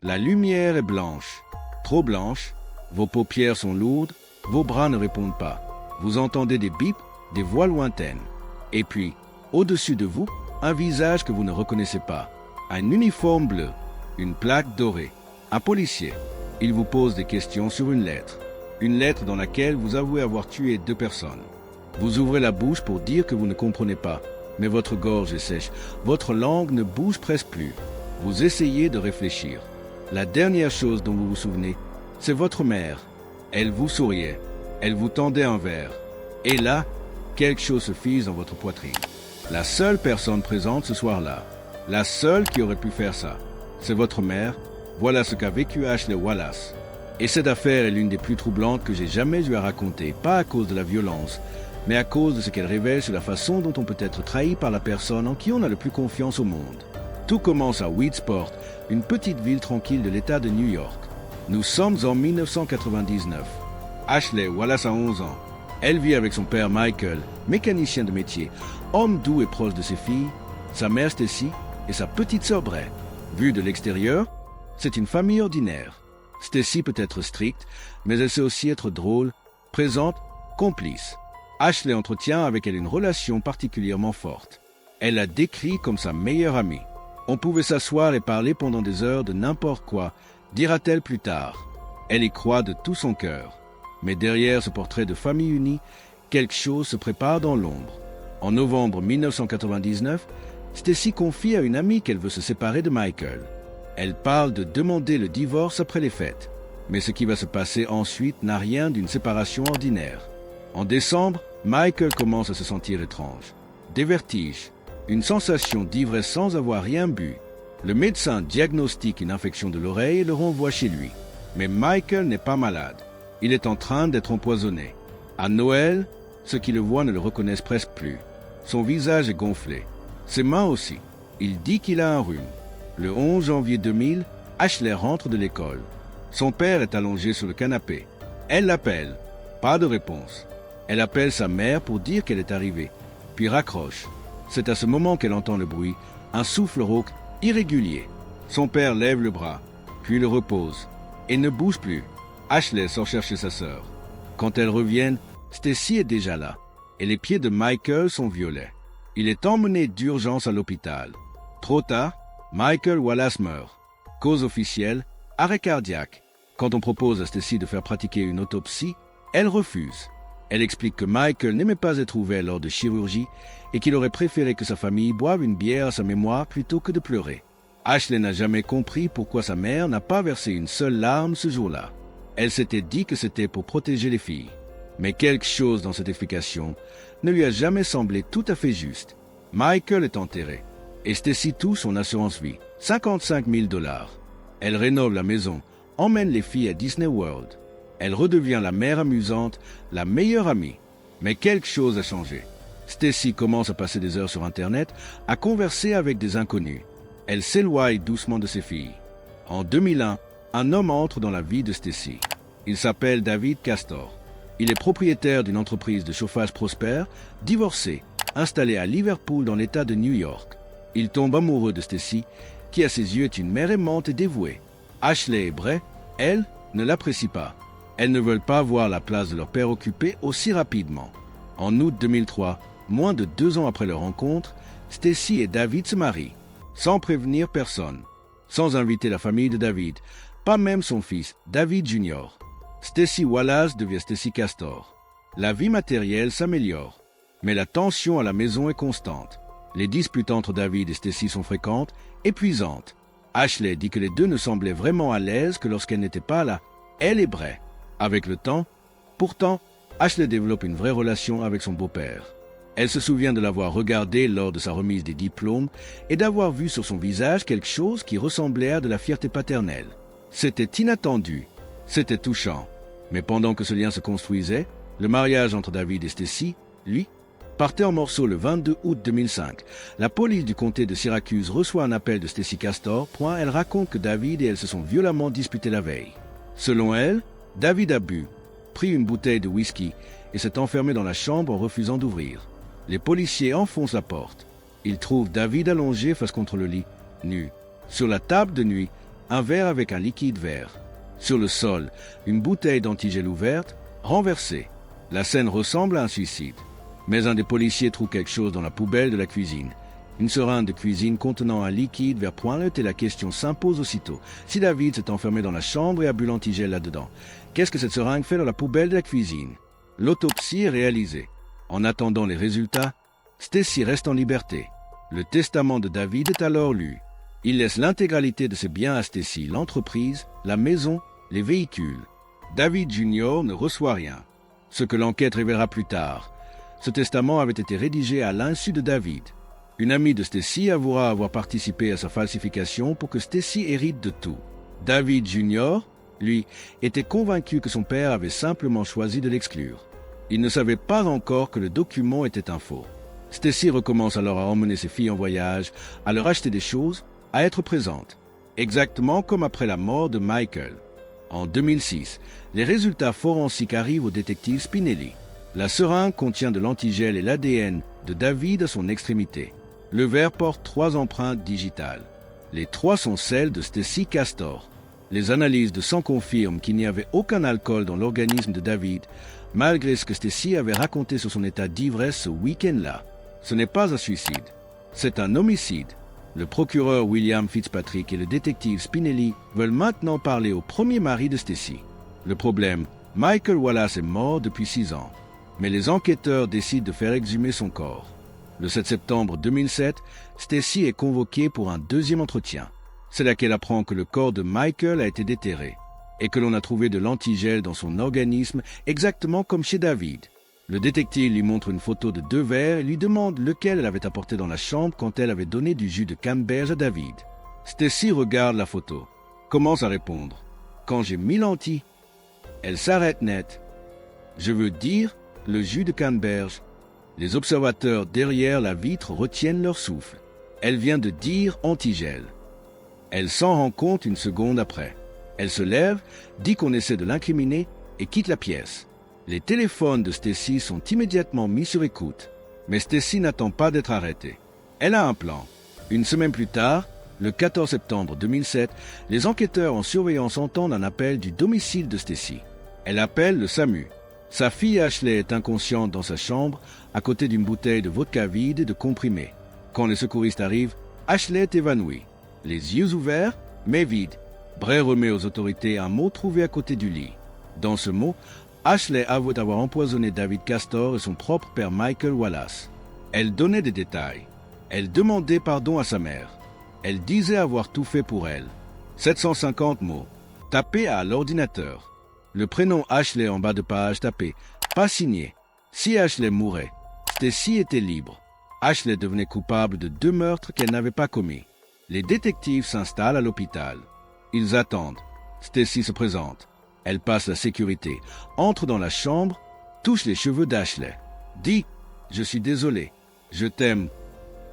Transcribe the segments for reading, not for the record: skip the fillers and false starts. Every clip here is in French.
La lumière est blanche, trop blanche, vos paupières sont lourdes, vos bras ne répondent pas. Vous entendez des bips, des voix lointaines. Et puis, au-dessus de vous, un visage que vous ne reconnaissez pas. Un uniforme bleu, une plaque dorée, un policier. Il vous pose des questions sur une lettre. Une lettre dans laquelle vous avouez avoir tué 2 personnes. Vous ouvrez la bouche pour dire que vous ne comprenez pas, mais votre gorge est sèche, votre langue ne bouge presque plus. Vous essayez de réfléchir. La dernière chose dont vous vous souvenez, c'est votre mère. Elle vous souriait, elle vous tendait un verre. Et là, quelque chose se fige dans votre poitrine. La seule personne présente ce soir-là, la seule qui aurait pu faire ça, c'est votre mère. Voilà ce qu'a vécu Ashley Wallace. Et cette affaire est l'une des plus troublantes que j'ai jamais eu à raconter, pas à cause de la violence, mais à cause de ce qu'elle révèle sur la façon dont on peut être trahi par la personne en qui on a le plus confiance au monde. Tout commence à Weedsport, une petite ville tranquille de l'État de New York. Nous sommes en 1999. Ashley Wallace a 11 ans. Elle vit avec son père Michael, mécanicien de métier, homme doux et proche de ses filles, sa mère Stacy et sa petite sœur Bray. Vue de l'extérieur, c'est une famille ordinaire. Stacy peut être stricte, mais elle sait aussi être drôle, présente, complice. Ashley entretient avec elle une relation particulièrement forte. Elle la décrit comme sa meilleure amie. On pouvait s'asseoir et parler pendant des heures de n'importe quoi, dira-t-elle plus tard. Elle y croit de tout son cœur. Mais derrière ce portrait de famille unie, quelque chose se prépare dans l'ombre. En novembre 1999, Stacy confie à une amie qu'elle veut se séparer de Michael. Elle parle de demander le divorce après les fêtes. Mais ce qui va se passer ensuite n'a rien d'une séparation ordinaire. En décembre, Michael commence à se sentir étrange. Des vertiges, une sensation d'ivresse sans avoir rien bu. Le médecin diagnostique une infection de l'oreille et le renvoie chez lui. Mais Michael n'est pas malade. Il est en train d'être empoisonné. À Noël, ceux qui le voient ne le reconnaissent presque plus. Son visage est gonflé. Ses mains aussi. Il dit qu'il a un rhume. Le 11 janvier 2000, Ashley rentre de l'école. Son père est allongé sur le canapé. Elle l'appelle. Pas de réponse. Elle appelle sa mère pour dire qu'elle est arrivée, puis raccroche. C'est à ce moment qu'elle entend le bruit, un souffle rauque irrégulier. Son père lève le bras, puis le repose, et ne bouge plus. Ashley sort chercher sa sœur. Quand elles reviennent, Stacy est déjà là, et les pieds de Michael sont violets. Il est emmené d'urgence à l'hôpital. Trop tard, Michael Wallace meurt. Cause officielle, arrêt cardiaque. Quand on propose à Stacy de faire pratiquer une autopsie, elle refuse. Elle explique que Michael n'aimait pas être ouvert lors de chirurgie et qu'il aurait préféré que sa famille boive une bière à sa mémoire plutôt que de pleurer. Ashley n'a jamais compris pourquoi sa mère n'a pas versé une seule larme ce jour-là. Elle s'était dit que c'était pour protéger les filles. Mais quelque chose dans cette explication ne lui a jamais semblé tout à fait juste. Michael est enterré et Stacy touche son assurance vie, 55 000 $. Elle rénove la maison, emmène les filles à Disney World. Elle redevient la mère amusante, la meilleure amie. Mais quelque chose a changé. Stacy commence à passer des heures sur Internet, à converser avec des inconnus. Elle s'éloigne doucement de ses filles. En 2001, un homme entre dans la vie de Stacy. Il s'appelle David Castor. Il est propriétaire d'une entreprise de chauffage prospère, divorcé, installé à Liverpool dans l'État de New York. Il tombe amoureux de Stacy, qui à ses yeux est une mère aimante et dévouée. Ashley et Bray, elles, ne l'apprécient pas. Elles ne veulent pas voir la place de leur père occupée aussi rapidement. En août 2003, moins de 2 ans après leur rencontre, Stacy et David se marient, sans prévenir personne, sans inviter la famille de David, pas même son fils, David Jr. Stacy Wallace devient Stacy Castor. La vie matérielle s'améliore, mais la tension à la maison est constante. Les disputes entre David et Stacy sont fréquentes, épuisantes. Ashley dit que les deux ne semblaient vraiment à l'aise que lorsqu'elle n'était pas là, elle et Bray. Avec le temps, pourtant, Ashley développe une vraie relation avec son beau-père. Elle se souvient de l'avoir regardé lors de sa remise des diplômes et d'avoir vu sur son visage quelque chose qui ressemblait à de la fierté paternelle. C'était inattendu, c'était touchant. Mais pendant que ce lien se construisait, le mariage entre David et Stacy, lui, partait en morceaux le 22 août 2005. La police du comté de Syracuse reçoit un appel de Stacy Castor. Elle raconte que David et elle se sont violemment disputés la veille. Selon elle, David a bu, pris une bouteille de whisky et s'est enfermé dans la chambre en refusant d'ouvrir. Les policiers enfoncent la porte. Ils trouvent David allongé face contre le lit, nu. Sur la table de nuit, un verre avec un liquide vert. Sur le sol, une bouteille d'antigel ouverte, renversée. La scène ressemble à un suicide. Mais un des policiers trouve quelque chose dans la poubelle de la cuisine. Une seringue de cuisine contenant un liquide vert pointe et la question s'impose aussitôt. Si David s'est enfermé dans la chambre et a bu l'antigel là-dedans, qu'est-ce que cette seringue fait dans la poubelle de la cuisine? L'autopsie est réalisée. En attendant les résultats, Stacy reste en liberté. Le testament de David est alors lu. Il laisse l'intégralité de ses biens à Stacy, l'entreprise, la maison, les véhicules. David Jr. ne reçoit rien. Ce que l'enquête révélera plus tard. Ce testament avait été rédigé à l'insu de David. Une amie de Stacy avouera avoir participé à sa falsification pour que Stacy hérite de tout. David Jr., lui, était convaincu que son père avait simplement choisi de l'exclure. Il ne savait pas encore que le document était un faux. Stacy recommence alors à emmener ses filles en voyage, à leur acheter des choses, à être présente, exactement comme après la mort de Michael. En 2006, les résultats forensiques arrivent au détective Spinelli. La seringue contient de l'antigel et l'ADN de David à son extrémité. Le verre porte 3 empreintes digitales. Les 3 sont celles de Stacy Castor. Les analyses de sang confirment qu'il n'y avait aucun alcool dans l'organisme de David, malgré ce que Stacy avait raconté sur son état d'ivresse ce week-end-là. Ce n'est pas un suicide, c'est un homicide. Le procureur William Fitzpatrick et le détective Spinelli veulent maintenant parler au premier mari de Stacy. Le problème, Michael Wallace est mort depuis 6 ans, mais les enquêteurs décident de faire exhumer son corps. Le 7 septembre 2007, Stacy est convoquée pour un deuxième entretien. C'est là qu'elle apprend que le corps de Michael a été déterré et que l'on a trouvé de l'antigel dans son organisme exactement comme chez David. Le détective lui montre une photo de 2 verres et lui demande lequel elle avait apporté dans la chambre quand elle avait donné du jus de canneberge à David. Stacy regarde la photo, commence à répondre. Quand j'ai mis l'anti, elle s'arrête net. Je veux dire, le jus de canneberge. Les observateurs derrière la vitre retiennent leur souffle. Elle vient de dire antigel. Elle s'en rend compte une seconde après. Elle se lève, dit qu'on essaie de l'incriminer et quitte la pièce. Les téléphones de Stacy sont immédiatement mis sur écoute. Mais Stacy n'attend pas d'être arrêtée. Elle a un plan. Une semaine plus tard, le 14 septembre 2007, les enquêteurs en surveillance entendent un appel du domicile de Stacy. Elle appelle le SAMU. Sa fille Ashley est inconsciente dans sa chambre, à côté d'une bouteille de vodka vide et de comprimés. Quand les secouristes arrivent, Ashley est évanouie, les yeux ouverts, mais vides. Bray remet aux autorités un mot trouvé à côté du lit. Dans ce mot, Ashley avoue avoir empoisonné David Castor et son propre père Michael Wallace. Elle donnait des détails. Elle demandait pardon à sa mère. Elle disait avoir tout fait pour elle. 750 mots, tapés à l'ordinateur. Le prénom Ashley en bas de page tapé, pas signé. Si Ashley mourait, Stacy était libre. Ashley devenait coupable de 2 meurtres qu'elle n'avait pas commis. Les détectives s'installent à l'hôpital. Ils attendent. Stacy se présente. Elle passe la sécurité, entre dans la chambre, touche les cheveux d'Ashley, dit « Je suis désolé, je t'aime »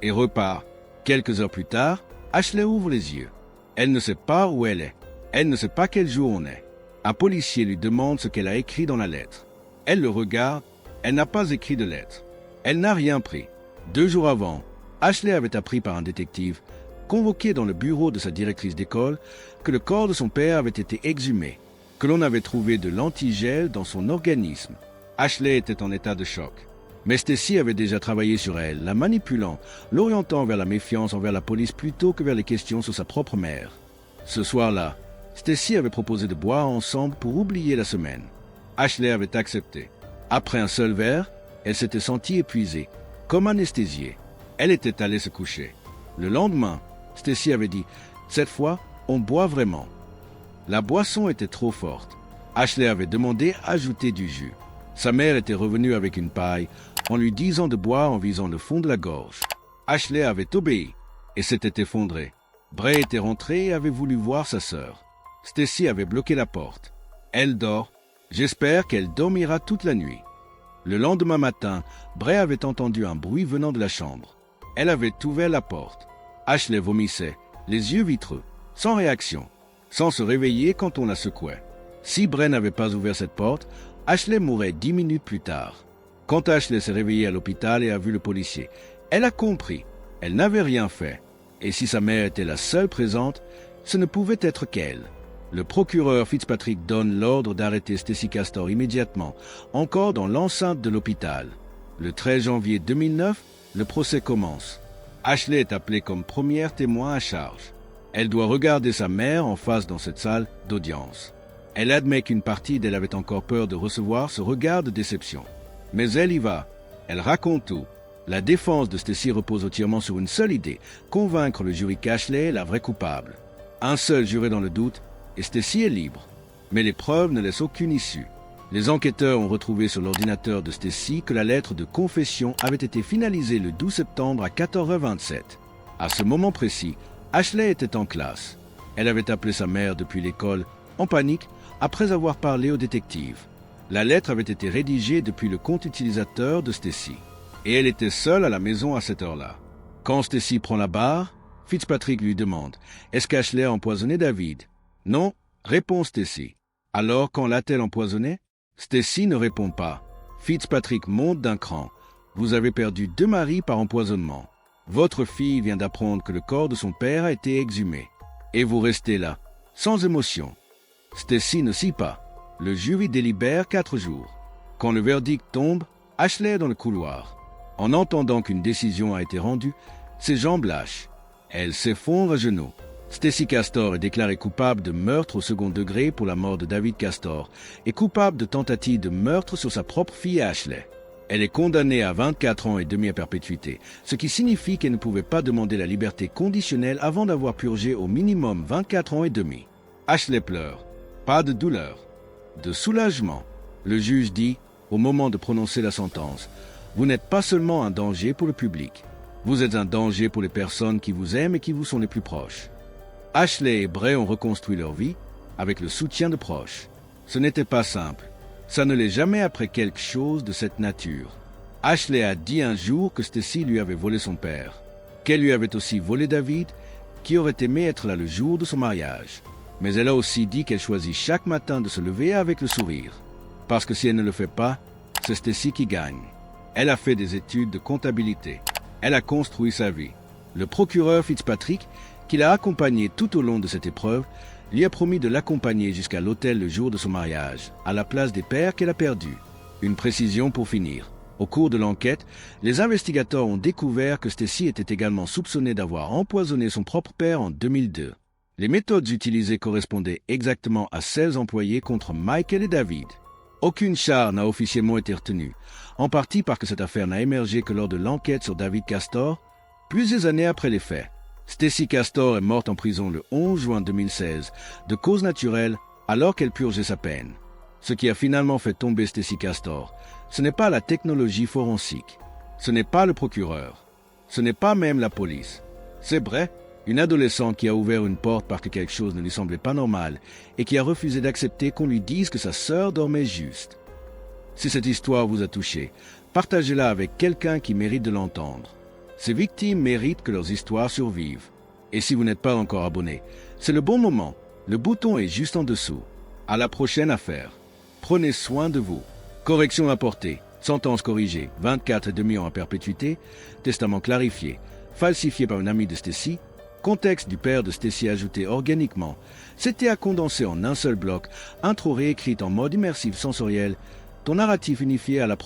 et repart. Quelques heures plus tard, Ashley ouvre les yeux. Elle ne sait pas où elle est. Elle ne sait pas quel jour on est. Un policier lui demande ce qu'elle a écrit dans la lettre. Elle le regarde. Elle n'a pas écrit de lettre. Elle n'a rien pris. 2 jours avant, Ashley avait appris par un détective, convoqué dans le bureau de sa directrice d'école, que le corps de son père avait été exhumé, que l'on avait trouvé de l'antigel dans son organisme. Ashley était en état de choc. Mais Stacy avait déjà travaillé sur elle, la manipulant, l'orientant vers la méfiance envers la police plutôt que vers les questions sur sa propre mère. Ce soir-là, Stacy avait proposé de boire ensemble pour oublier la semaine. Ashley avait accepté. Après un seul verre, elle s'était sentie épuisée, comme anesthésiée. Elle était allée se coucher. Le lendemain, Stacy avait dit « Cette fois, on boit vraiment ». La boisson était trop forte. Ashley avait demandé à ajouter du jus. Sa mère était revenue avec une paille en lui disant de boire en visant le fond de la gorge. Ashley avait obéi et s'était effondrée. Bray était rentré et avait voulu voir sa sœur. Stacy avait bloqué la porte. Elle dort. J'espère qu'elle dormira toute la nuit. Le lendemain matin, Bray avait entendu un bruit venant de la chambre. Elle avait ouvert la porte. Ashley vomissait, les yeux vitreux, sans réaction, sans se réveiller quand on la secouait. Si Bray n'avait pas ouvert cette porte, Ashley mourrait 10 minutes plus tard. Quand Ashley s'est réveillée à l'hôpital et a vu le policier, elle a compris. Elle n'avait rien fait. Et si sa mère était la seule présente, Ce ne pouvait être qu'elle. Le procureur Fitzpatrick donne l'ordre d'arrêter Stacey Castor immédiatement, encore dans l'enceinte de l'hôpital. Le 13 janvier 2009, le procès commence. Ashley est appelée comme première témoin à charge. Elle doit regarder sa mère en face dans cette salle d'audience. Elle admet qu'une partie d'elle avait encore peur de recevoir ce regard de déception. Mais elle y va. Elle raconte tout. La défense de Stacey repose entièrement sur une seule idée, convaincre le jury qu'Ashley est la vraie coupable. Un seul juré dans le doute, et Stacey est libre. Mais les preuves ne laissent aucune issue. Les enquêteurs ont retrouvé sur l'ordinateur de Stacey que la lettre de confession avait été finalisée le 12 septembre à 14h27. À ce moment précis, Ashley était en classe. Elle avait appelé sa mère depuis l'école, en panique, après avoir parlé au détective. La lettre avait été rédigée depuis le compte utilisateur de Stacey. Et elle était seule à la maison à cette heure-là. Quand Stacey prend la barre, Fitzpatrick lui demande « Est-ce qu'Ashley a empoisonné David ?» « Non », répond Stacey. « Alors, quand l'a-t-elle empoisonné ?» Stacey ne répond pas. Fitzpatrick monte d'un cran. « Vous avez perdu 2 maris par empoisonnement. Votre fille vient d'apprendre que le corps de son père a été exhumé. Et vous restez là, sans émotion. » Stacey ne scie pas. Le jury délibère 4 jours. Quand le verdict tombe, Ashley est dans le couloir. En entendant qu'une décision a été rendue, ses jambes lâchent. Elle s'effondre à genoux. Stacey Castor est déclarée coupable de meurtre au second degré pour la mort de David Castor et coupable de tentative de meurtre sur sa propre fille Ashley. Elle est condamnée à 24 ans et demi à perpétuité, ce qui signifie qu'elle ne pouvait pas demander la liberté conditionnelle avant d'avoir purgé au minimum 24 ans et demi. Ashley pleure. Pas de douleur. De soulagement. Le juge dit, au moment de prononcer la sentence, « Vous n'êtes pas seulement un danger pour le public. Vous êtes un danger pour les personnes qui vous aiment et qui vous sont les plus proches. » Ashley et Bray ont reconstruit leur vie avec le soutien de proches. Ce n'était pas simple. Ça ne l'est jamais après quelque chose de cette nature. Ashley a dit un jour que Stacey lui avait volé son père, qu'elle lui avait aussi volé David, qui aurait aimé être là le jour de son mariage. Mais elle a aussi dit qu'elle choisit chaque matin de se lever avec le sourire. Parce que si elle ne le fait pas, c'est Stacey qui gagne. Elle a fait des études de comptabilité. Elle a construit sa vie. Le procureur Fitzpatrick, qui l'a accompagnée tout au long de cette épreuve, lui a promis de l'accompagner jusqu'à l'hôtel le jour de son mariage, à la place des pères qu'elle a perdus. Une précision pour finir. Au cours de l'enquête, les investigateurs ont découvert que Stacey était également soupçonnée d'avoir empoisonné son propre père en 2002. Les méthodes utilisées correspondaient exactement à celles employées contre Michael et David. Aucune charge n'a officiellement été retenue, en partie parce que cette affaire n'a émergé que lors de l'enquête sur David Castor, plusieurs années après les faits. Stacey Castor est morte en prison le 11 juin 2016, de cause naturelle, alors qu'elle purgeait sa peine. Ce qui a finalement fait tomber Stacey Castor, ce n'est pas la technologie forensique, ce n'est pas le procureur, ce n'est pas même la police. C'est vrai, une adolescente qui a ouvert une porte parce que quelque chose ne lui semblait pas normal et qui a refusé d'accepter qu'on lui dise que sa sœur dormait juste. Si cette histoire vous a touché, partagez-la avec quelqu'un qui mérite de l'entendre. Ces victimes méritent que leurs histoires survivent. Et si vous n'êtes pas encore abonné, c'est le bon moment. Le bouton est juste en dessous. À la prochaine affaire. Prenez soin de vous. Correction apportée. Sentence corrigée. 24 et demi ans à perpétuité. Testament clarifié. Falsifié par une amie de Stacey. Contexte du père de Stacey ajouté organiquement. C'était à condenser en un seul bloc. Intro réécrite en mode immersif sensoriel. Ton narratif unifié à la première